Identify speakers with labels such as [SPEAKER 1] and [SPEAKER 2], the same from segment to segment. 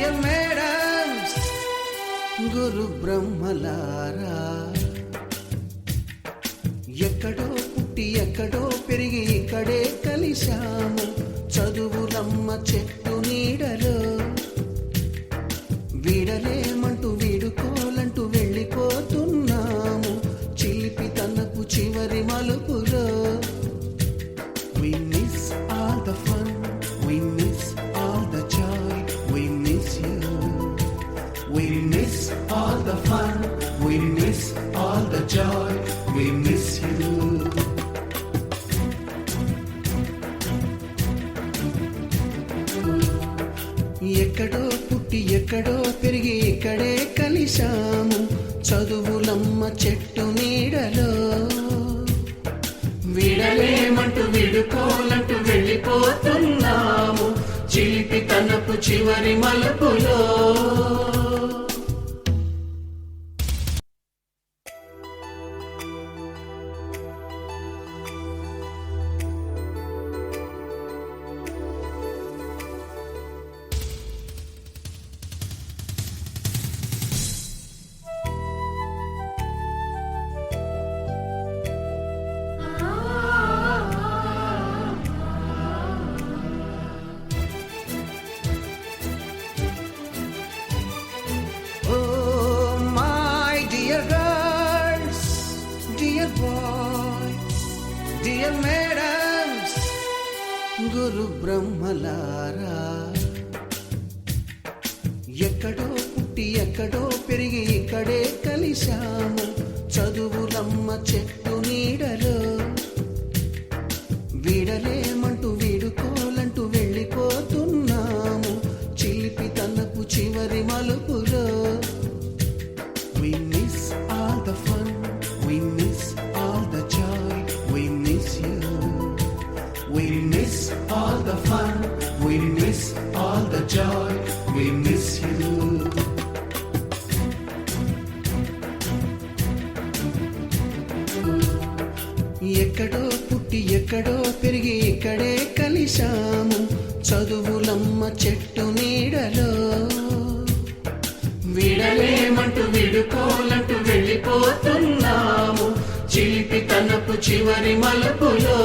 [SPEAKER 1] Dear madams, గురు బ్రహ్మలారా, ఎక్కడో పుట్టి ఎక్కడో పెరిగి ఇక్కడే కలిశాము చదువులమ్మ చెట్టు నీడలో. వీడలేమంటూ వీడుకోలంటూ వెళ్ళిపోతున్నాము చిలిపి తనపు చివరి మలుపులో. We miss all the fun, we miss all the joy, we miss you. We miss all the fun, we miss all the joy, we miss you. ఎక్కడో పుట్టి ఎక్కడో పెరిగి ఇక్కడే కలిశాము చదువులమ్మ చెట్టు నీడలో. వీడలేమంటూ వీడుకోలంటూ వెళ్ళిపోతున్నాము చిలిపి తనపు చివరి మలుపులో. Dear boys, dear madams, గురు బ్రహ్మలారా, ఎక్కడో పుట్టి ఎక్కడో పెరిగి ఇక్కడే కలిశాము చదువులమ్మ చెట్టు నీడలో. వీడలేమంటూ వీడుకోలంటూ వెళ్ళిపోతున్నాము చిలిపి తనపు చివరి మలుపులో. We miss all the fun, we miss all the joy, we miss you. We miss all the fun, we miss all the joy, we miss you. ఎక్కడో పుట్టి ఎక్కడో పెరిగి ఇక్కడే కలిశాము చదువులమ్మ చెట్టు నీడలో. వీడలేమంటూ వీడుకోలంటూ వెళ్ళిపోతున్నాము చిలిపి తనపు చివరి మలుపులో.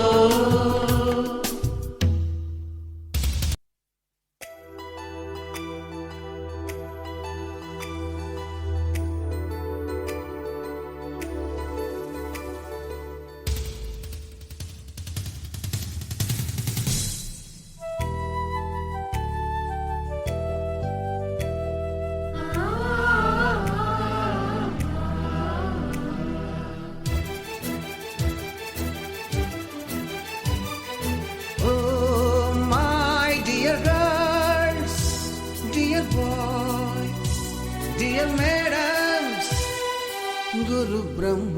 [SPEAKER 1] Dear boys, dear madams, గురు బ్రహ్మ